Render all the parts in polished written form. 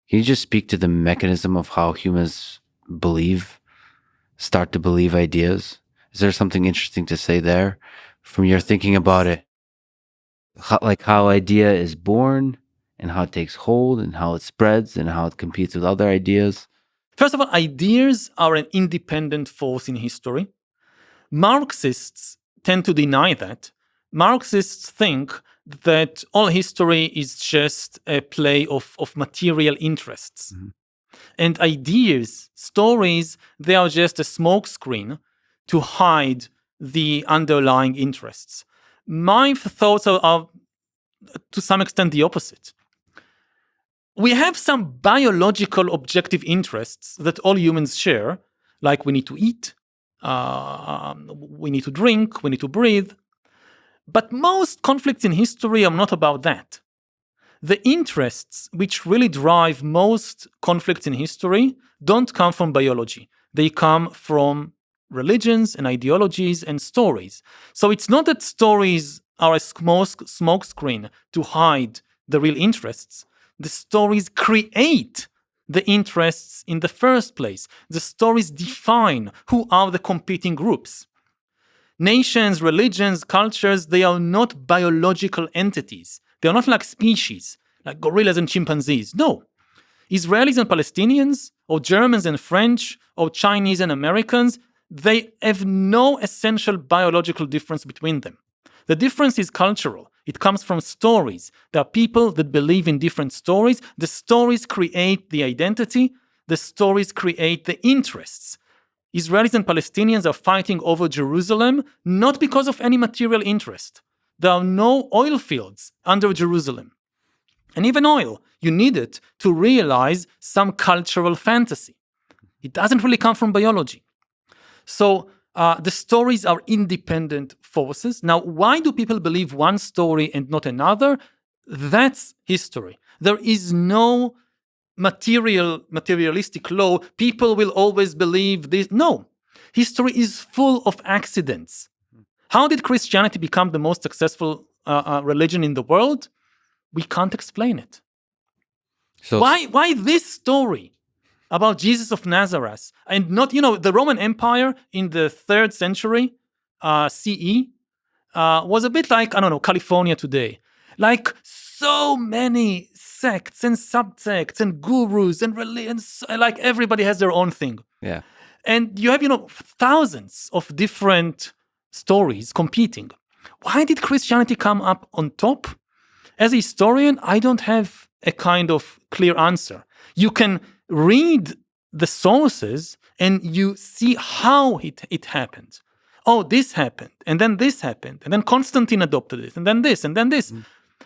Can you just speak to the mechanism of how humans start to believe ideas? Is there something interesting to say there from your thinking about it? How idea is born and how it takes hold and how it spreads and how it competes with other ideas? First of all, ideas are an independent force in history. Marxists tend to deny that. Marxists think that all history is just a play of material interests. Mhm. And ideas, stories, they are just a smokescreen to hide the underlying interests. My thoughts are to some extent the opposite. We have some biological objective interests that all humans share, like we need to eat, we need to drink, we need to breathe. But most conflicts in history are not about that. The interests which really drive most conflicts in history don't come from biology. They come from religions and ideologies and stories. So it's not that stories are a smokescreen to hide the real interests. The stories create the interests in the first place. The stories define who are the competing groups. Nations, religions, cultures, they are not biological entities. They are not like species, like gorillas and chimpanzees. No. Israelis and Palestinians, or Germans and French, or Chinese and Americans, they have no essential biological difference between them. The difference is cultural. It comes from stories. There are people that believe in different stories. The stories create the identity. The stories create the interests. Israelis and Palestinians are fighting over Jerusalem not because of any material interest. There are no oil fields under Jerusalem. And even oil, you need it to realize some cultural fantasy. It doesn't really come from biology. So the stories are independent forces. Now, why do people believe one story and not another? That's history. There is no materialistic law. People will always believe this. No. History is full of accidents. How did Christianity become the most successful religion in the world? We can't explain it. So Why this story about Jesus of Nazareth and not, the Roman Empire in the 3rd century CE was a bit like, California today. Like so many sects and subsects and gurus and religions, like everybody has their own thing. Yeah. And you have, thousands of different stories competing. Why did Christianity come up on top? As a historian, I don't have a kind of clear answer. You can read the sources and you see how it happened. Oh, this happened, and then this happened, and then Constantine adopted it, and then this, and then this.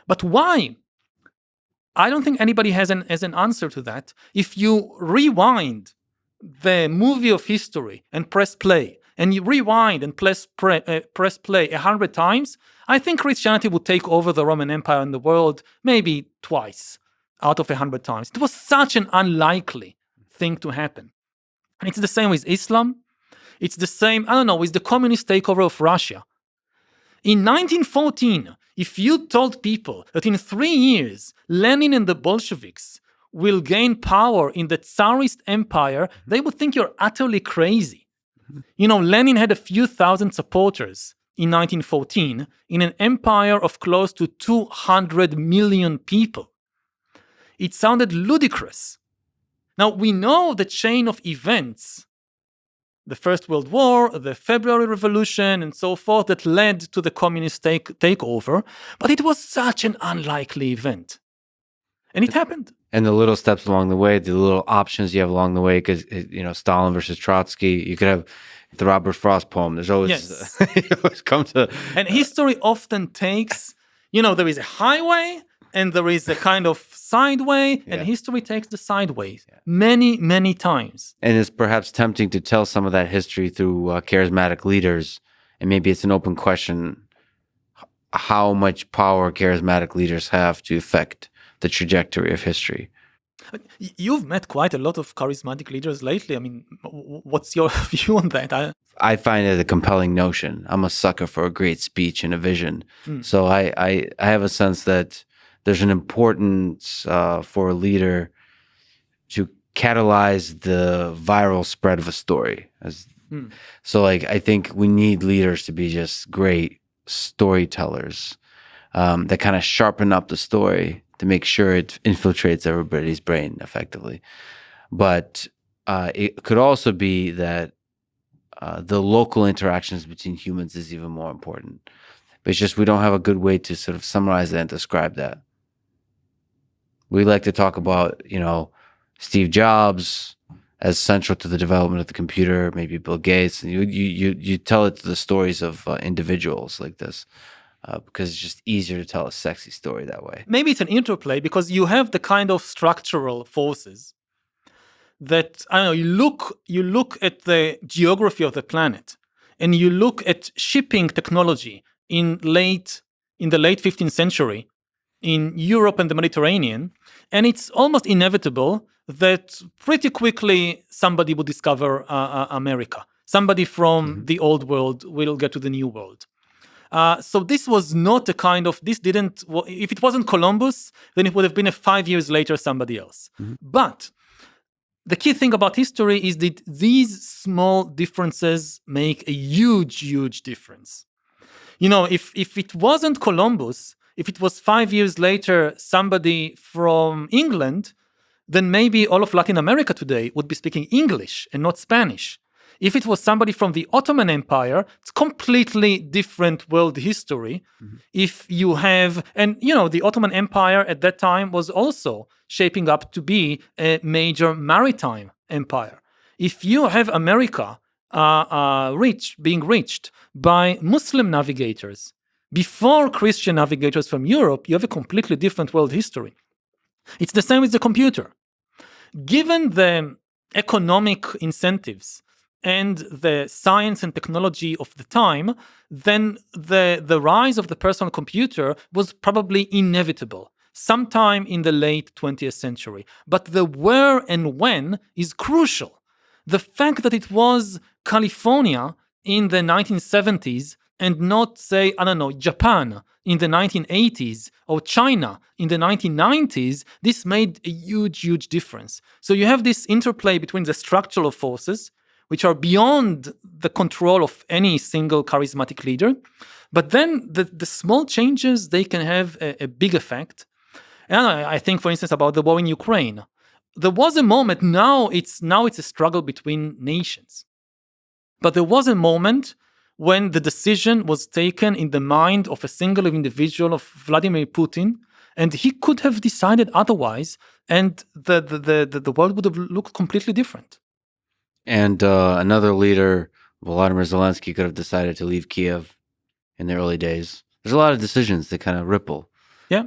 But why? I don't think anybody has an answer to that. If you rewind the movie of history and press play, and you rewind and press play 100 times, I think Christianity would take over the Roman Empire in the world maybe twice out of 100 times. It was such an unlikely thing to happen. And it's the same with Islam. It's the same, with the communist takeover of Russia. In 1914, if you told people that in 3 years, Lenin and the Bolsheviks will gain power in the Tsarist empire, they would think you're utterly crazy. Lenin had a few thousand supporters in 1914 in an empire of close to 200 million people. It sounded ludicrous. Now, we know the chain of events, the First World War, the February Revolution, and so forth, that led to the communist takeover, but it was such an unlikely event. And it happened. And the little steps along the way, the little options you have along the way, because, Stalin versus Trotsky, you could have the Robert Frost poem. There's always, Yes. you always come to... And history often takes, there is a highway and there is a kind of sideway, and history takes the sideway many, many times. And it's perhaps tempting to tell some of that history through charismatic leaders. And maybe it's an open question how much power charismatic leaders have to affect the trajectory of history. You've met quite a lot of charismatic leaders lately. I mean, what's your view on that? I find it a compelling notion. I'm a sucker for a great speech and a vision. So I have a sense that there's an importance for a leader to catalyze the viral spread of a story. So, like, I think we need leaders to be just great storytellers that kind of sharpen up the story to make sure it infiltrates everybody's brain effectively. But it could also be that the local interactions between humans is even more important. But it's just we don't have a good way to sort of summarize that and describe that. We like to talk about, Steve Jobs as central to the development of the computer, maybe Bill Gates, and you tell it to the stories of individuals like this because it's just easier to tell a sexy story that way. Maybe it's an interplay because you have the kind of structural forces that, I don't know, you look at the geography of the planet and you look at shipping technology in the late 15th century in Europe and the Mediterranean, and it's almost inevitable that pretty quickly somebody will discover America. Somebody from the old world will get to the new world. So this was not a kind of, if it wasn't Columbus, then it would have been 5 years later somebody else. But the key thing about history is that these small differences make a huge, huge difference. If it wasn't Columbus, if it was 5 years later somebody from England, then maybe all of Latin America today would be speaking English and not Spanish. If it was somebody from the Ottoman Empire, it's completely different world history. If you have, and the Ottoman Empire at that time was also shaping up to be a major maritime empire. If you have America being reached by Muslim navigators before Christian navigators from Europe, you have a completely different world history. It's the same with the computer. Given the economic incentives and the science and technology of the time, then the rise of the personal computer was probably inevitable sometime in the late 20th century. But the where and when is crucial. The fact that it was California in the 1970s and not, say, Japan in the 1980s or China in the 1990s, this made a huge, huge difference. So you have this interplay between the structural forces, which are beyond the control of any single charismatic leader. But then the small changes, they can have a big effect. And I think, for instance, about the war in Ukraine. There was a moment, now it's a struggle between nations. But there was a moment when the decision was taken in the mind of a single individual, of Vladimir Putin, and he could have decided otherwise, and the world would have looked completely different. And another leader, Volodymyr Zelensky, could have decided to leave Kiev in the early days. There's a lot of decisions that kind of ripple. Yeah.